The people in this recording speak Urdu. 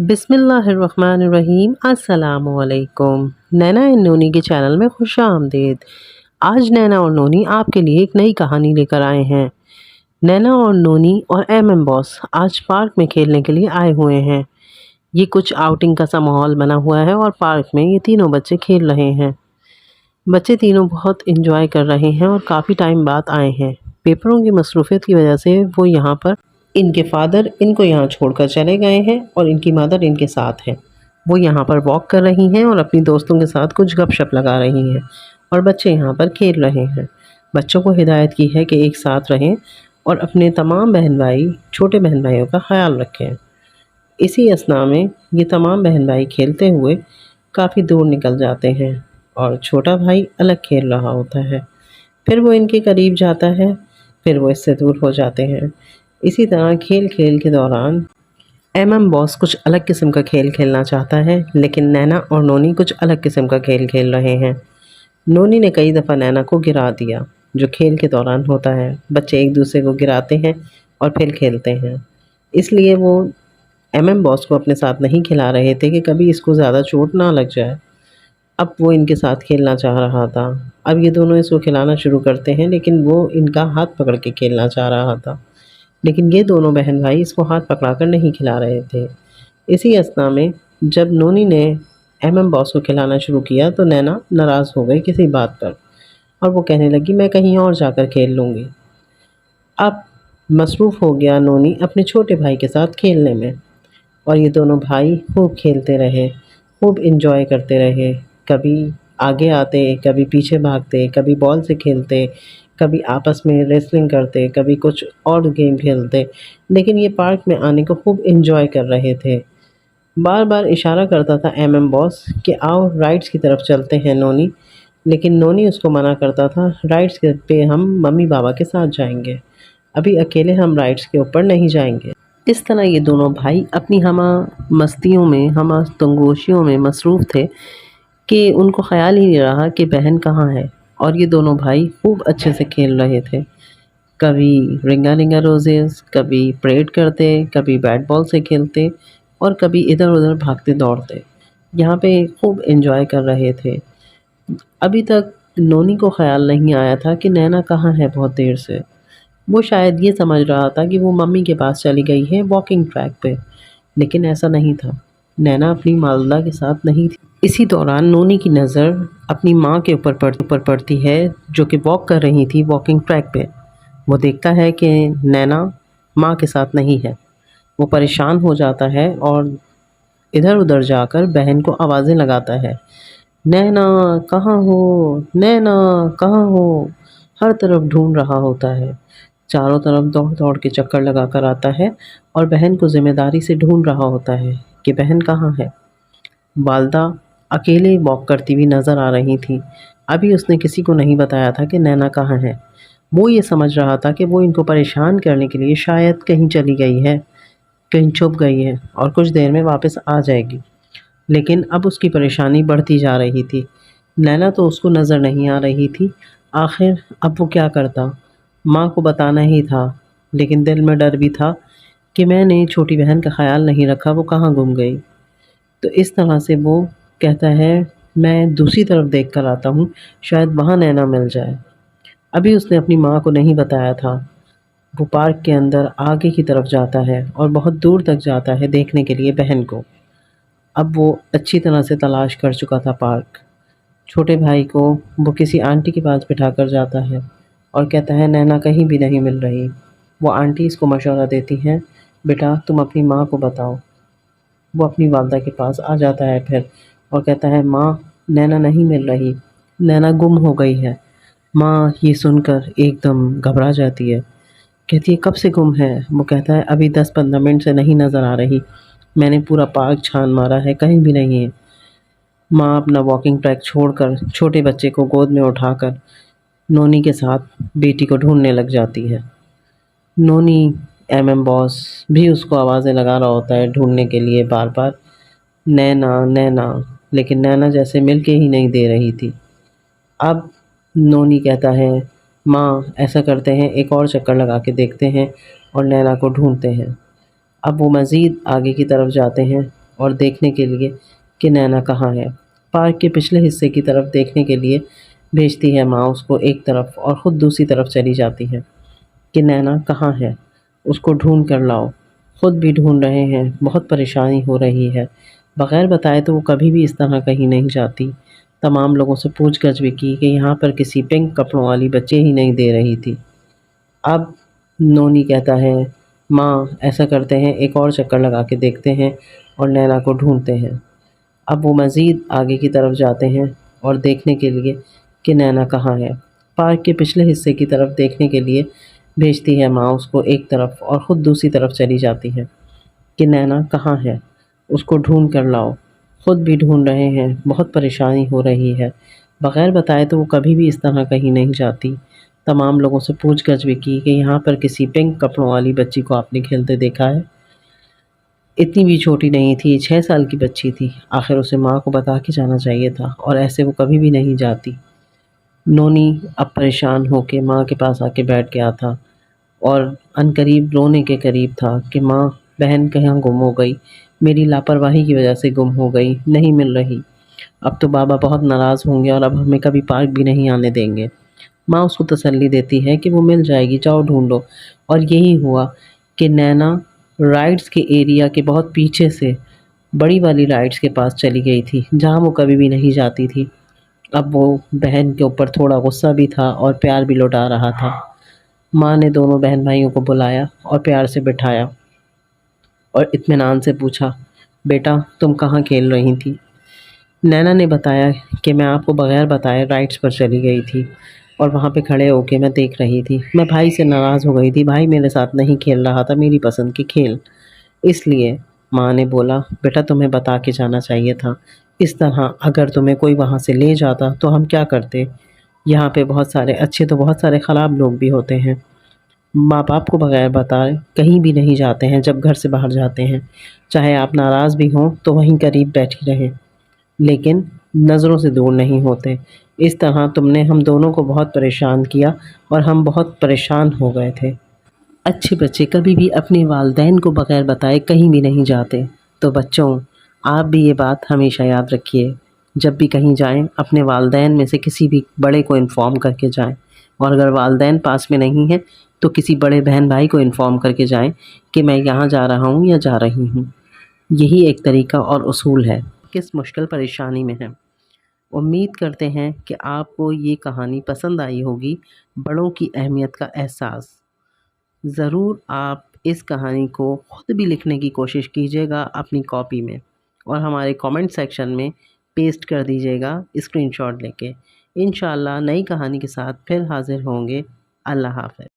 بسم اللہ الرحمن الرحیم۔ السلام علیکم۔ نینا اینڈ نونی کے چینل میں خوش آمدید۔ آج نینا اور نونی آپ کے لیے ایک نئی کہانی لے کر آئے ہیں۔ نینا اور نونی اور باس آج پارک میں کھیلنے کے لیے آئے ہوئے ہیں۔ یہ کچھ آؤٹنگ کا سا ماحول بنا ہوا ہے اور پارک میں یہ تینوں بچے کھیل رہے ہیں۔ بچے تینوں بہت انجوائے کر رہے ہیں اور کافی ٹائم بعد آئے ہیں۔ پیپروں کی مصروفیت کی وجہ سے وہ یہاں پر ان کے فادر ان کو یہاں چھوڑ کر چلے گئے ہیں اور ان کی مدر ان کے ساتھ ہے۔ وہ یہاں پر واک کر رہی ہیں اور اپنی دوستوں کے ساتھ کچھ گپ شپ لگا رہی ہیں اور بچے یہاں پر کھیل رہے ہیں۔ بچوں کو ہدایت کی ہے کہ ایک ساتھ رہیں اور اپنے تمام بہن بھائی چھوٹے بہن بھائیوں کا خیال رکھیں۔ اسی اثناء میں یہ تمام بہن بھائی کھیلتے ہوئے کافی دور نکل جاتے ہیں اور چھوٹا بھائی الگ کھیل رہا ہوتا ہے۔ پھر وہ ان کے قریب جاتا ہے، پھر وہ اس سے دور ہو جاتے ہیں۔ اسی طرح کھیل کے دوران باس کچھ الگ قسم کا کھیل کھیلنا چاہتا ہے، لیکن نینا اور نونی کچھ الگ قسم کا کھیل کھیل رہے ہیں۔ نونی نے کئی دفعہ نینا کو گرا دیا، جو کھیل کے دوران ہوتا ہے۔ بچے ایک دوسرے کو گراتے ہیں اور پھر کھیلتے ہیں۔ اس لیے وہ باس کو اپنے ساتھ نہیں کھلا رہے تھے کہ کبھی اس کو زیادہ چوٹ نہ لگ جائے۔ اب وہ ان کے ساتھ کھیلنا چاہ رہا تھا۔ اب یہ دونوں اس کو کھلانا شروع کرتے ہیں، لیکن وہ ان کا ہاتھ پکڑ کے کھیلنا چاہ رہا تھا، لیکن یہ دونوں بہن بھائی اس کو ہاتھ پکڑا کر نہیں کھلا رہے تھے۔ اسی اثناء میں جب نونی نے باس کو کھلانا شروع کیا تو نینا ناراض ہو گئی کسی بات پر اور وہ کہنے لگی میں کہیں اور جا کر کھیل لوں گی۔ اب مصروف ہو گیا نونی اپنے چھوٹے بھائی کے ساتھ کھیلنے میں، اور یہ دونوں بھائی خوب کھیلتے رہے، خوب انجوائے کرتے رہے۔ کبھی آگے آتے، کبھی پیچھے بھاگتے، کبھی بال سے کھیلتے، کبھی آپس میں ریسلنگ کرتے، کبھی کچھ اور گیم کھیلتے، لیکن یہ پارک میں آنے کو خوب انجوائے کر رہے تھے۔ بار بار اشارہ کرتا تھا باس کہ آؤ رائڈس کی طرف چلتے ہیں نونی، لیکن نونی اس کو منع کرتا تھا، رائڈس پہ ہم ممی بابا کے ساتھ جائیں گے، ابھی اکیلے ہم رائڈس کے اوپر نہیں جائیں گے۔ اس طرح یہ دونوں بھائی اپنی ہمہ مستیوں میں، ہمہ تنگوشیوں میں مصروف تھے کہ ان کو خیال ہی نہیں رہا کہ بہن کہاں ہے، اور یہ دونوں بھائی خوب اچھے سے کھیل رہے تھے۔ کبھی رنگا رنگا روزز، کبھی پریڈ کرتے، کبھی بیٹ بال سے کھیلتے اور کبھی ادھر ادھر بھاگتے دوڑتے۔ یہاں پہ خوب انجوائے کر رہے تھے۔ ابھی تک نونی کو خیال نہیں آیا تھا کہ نینا کہاں ہے بہت دیر سے۔ وہ شاید یہ سمجھ رہا تھا کہ وہ ممی کے پاس چلی گئی ہے واکنگ ٹریک پہ، لیکن ایسا نہیں تھا۔ نینا اپنی والدہ کے ساتھ نہیں تھی۔ اسی دوران نونی کی نظر اپنی ماں کے اوپر پڑتی ہے، جو کہ واک کر رہی تھی واکنگ ٹریک پہ۔ وہ دیکھتا ہے کہ نینا ماں کے ساتھ نہیں ہے۔ وہ پریشان ہو جاتا ہے اور ادھر ادھر جا کر بہن کو آوازیں لگاتا ہے، نینا کہاں ہو، نینا کہاں ہو، ہر طرف ڈھونڈ رہا ہوتا ہے۔ چاروں طرف دوڑ دوڑ کے چکر لگا کر آتا ہے اور بہن کو ذمہ داری سے ڈھونڈ رہا ہوتا ہے کہ بہن کہاں ہے۔ والدہ اکیلے واک کرتی ہوئی نظر آ رہی تھی۔ ابھی اس نے کسی کو نہیں بتایا تھا کہ نینا کہاں ہے۔ وہ یہ سمجھ رہا تھا کہ وہ ان کو پریشان کرنے کے لیے شاید کہیں چلی گئی ہے، کہیں چھپ گئی ہے اور کچھ دیر میں واپس آ جائے گی، لیکن اب اس کی پریشانی بڑھتی جا رہی تھی۔ نینا تو اس کو نظر نہیں آ رہی تھی۔ آخر اب وہ کیا کرتا؟ ماں کو بتانا ہی تھا، لیکن دل میں ڈر بھی تھا کہ میں نے چھوٹی بہن کا خیال نہیں رکھا، وہ کہاں گم گئی۔ تو اس طرح سے وہ کہتا ہے میں دوسری طرف دیکھ کر آتا ہوں، شاید وہاں نینا مل جائے۔ ابھی اس نے اپنی ماں کو نہیں بتایا تھا۔ وہ پارک کے اندر آگے کی طرف جاتا ہے اور بہت دور تک جاتا ہے دیکھنے کے لیے بہن کو۔ اب وہ اچھی طرح سے تلاش کر چکا تھا پارک۔ چھوٹے بھائی کو وہ کسی آنٹی کے پاس بٹھا کر جاتا ہے اور کہتا ہے نینا کہیں بھی نہیں مل رہی۔ وہ آنٹی اس کو مشورہ دیتی ہیں، بیٹا تم اپنی ماں کو بتاؤ۔ وہ اپنی والدہ کے پاس آ جاتا ہے پھر اور کہتا ہے ماں نینا نہیں مل رہی، نینا گم ہو گئی ہے۔ ماں یہ سن کر ایک دم گھبرا جاتی ہے، کہتی ہے کب سے گم ہے؟ وہ کہتا ہے ابھی 10-15 منٹ سے نہیں نظر آ رہی، میں نے پورا پارک چھان مارا ہے، کہیں بھی نہیں ہے۔ ماں اپنا واکنگ ٹریک چھوڑ کر چھوٹے بچے کو گود میں اٹھا کر نونی کے ساتھ بیٹی کو ڈھونڈنے لگ جاتی ہے۔ نونی باس بھی اس کو آوازیں لگا رہا ہوتا ہے ڈھونڈنے کے لیے بار بار، نینا نینا، لیکن نینا جیسے مل کے ہی نہیں دے رہی تھی۔ اب نونی کہتا ہے ماں ایسا کرتے ہیں ایک اور چکر لگا کے دیکھتے ہیں اور نینا کو ڈھونڈتے ہیں۔ اب وہ مزید آگے کی طرف جاتے ہیں اور دیکھنے کے لیے کہ نینا کہاں ہے۔ پارک کے پچھلے حصے کی طرف دیکھنے کے لیے بھیجتی ہے ماں اس کو ایک طرف اور خود دوسری طرف چلی جاتی ہے کہ نینا کہاں ہے، اس کو ڈھونڈ کر لاؤ۔ خود بھی ڈھونڈ رہے ہیں، بہت پریشانی ہو رہی ہے۔ بغیر بتائے تو وہ کبھی بھی اس طرح کہیں نہیں جاتی۔ تمام لوگوں سے پوچھ گچھ بھی کی کہ یہاں پر کسی پنک کپڑوں والی بچے ہی نہیں دے رہی تھی۔ اب نونی کہتا ہے ماں ایسا کرتے ہیں ایک اور چکر لگا کے دیکھتے ہیں اور نینا کو ڈھونڈتے ہیں۔ اب وہ مزید آگے کی طرف جاتے ہیں اور دیکھنے کے لیے کہ نینا کہاں ہے۔ پارک کے پچھلے حصے کی طرف دیکھنے کے لیے بھیجتی ہے ماں اس کو ایک طرف اور خود دوسری طرف چلی جاتی ہے کہ نینا کہاں ہے، اس کو ڈھونڈ کر لاؤ۔ خود بھی ڈھونڈ رہے ہیں، بہت پریشانی ہو رہی ہے۔ بغیر بتائے تو وہ کبھی بھی اس طرح کہیں نہیں جاتی۔ تمام لوگوں سے پوچھ گچھ بھی کی کہ یہاں پر کسی پنک کپڑوں والی بچی کو آپ نے کھیلتے دیکھا ہے۔ اتنی بھی چھوٹی نہیں تھی، 6 سال کی بچی تھی۔ آخر اسے ماں کو بتا کے جانا چاہیے تھا، اور ایسے وہ کبھی بھی نہیں جاتی۔ نونی اب پریشان ہو کے ماں کے پاس آ کے بیٹھ گیا تھا اور عنقریب رونے کے قریب تھا کہ ماں بہن کہاں گم ہو گئی، میری لاپرواہی کی وجہ سے گم ہو گئی، نہیں مل رہی۔ اب تو بابا بہت ناراض ہوں گے اور اب ہمیں کبھی پارک بھی نہیں آنے دیں گے۔ ماں اس کو تسلی دیتی ہے کہ وہ مل جائے گی، جاؤ ڈھونڈو۔ اور یہی ہوا کہ نینا رائڈز کے ایریا کے بہت پیچھے سے بڑی والی رائڈز کے پاس چلی گئی تھی جہاں وہ کبھی بھی نہیں جاتی تھی۔ اب وہ بہن کے اوپر تھوڑا غصہ بھی تھا اور پیار بھی لوٹا رہا تھا۔ ماں نے دونوں بہن بھائیوں کو بلایا اور پیار سے بٹھایا اور اطمینان سے پوچھا بیٹا تم کہاں کھیل رہی تھی؟ نینا نے بتایا کہ میں آپ کو بغیر بتائے رائڈز پر چلی گئی تھی اور وہاں پہ کھڑے ہو کے میں دیکھ رہی تھی۔ میں بھائی سے ناراض ہو گئی تھی، بھائی میرے ساتھ نہیں کھیل رہا تھا میری پسند کے کھیل، اس لیے۔ ماں نے بولا بیٹا تمہیں بتا کے جانا چاہیے تھا، اس طرح اگر تمہیں کوئی وہاں سے لے جاتا تو ہم کیا کرتے؟ یہاں پہ بہت سارے اچھے تو بہت سارے خراب لوگ بھی ہوتے ہیں۔ ماں باپ کو بغیر بتائے کہیں بھی نہیں جاتے ہیں جب گھر سے باہر جاتے ہیں، چاہے آپ ناراض بھی ہوں تو وہیں قریب بیٹھی رہیں، لیکن نظروں سے دور نہیں ہوتے۔ اس طرح تم نے ہم دونوں کو بہت پریشان کیا اور ہم بہت پریشان ہو گئے تھے۔ اچھے بچے کبھی بھی اپنے والدین کو بغیر بتائے کہیں بھی نہیں جاتے۔ تو بچوں آپ بھی یہ بات ہمیشہ یاد رکھیے، جب بھی کہیں جائیں اپنے والدین میں سے کسی بھی بڑے کو انفارم کر کے جائیں، اور اگر والدین پاس میں نہیں ہیں تو کسی بڑے بہن بھائی کو انفارم کر کے جائیں کہ میں یہاں جا رہا ہوں یا جا رہی ہوں۔ یہی ایک طریقہ اور اصول ہے کس مشکل پریشانی میں ہے۔ امید کرتے ہیں کہ آپ کو یہ کہانی پسند آئی ہوگی، بڑوں کی اہمیت کا احساس۔ ضرور آپ اس کہانی کو خود بھی لکھنے کی کوشش کیجیے گا اپنی کاپی میں، اور ہمارے کامنٹ سیکشن میں پیسٹ کر دیجیے گا اسکرین شاٹ لے کے۔ انشاءاللہ نئی کہانی کے ساتھ پھر حاضر ہوں گے۔ اللہ حافظ۔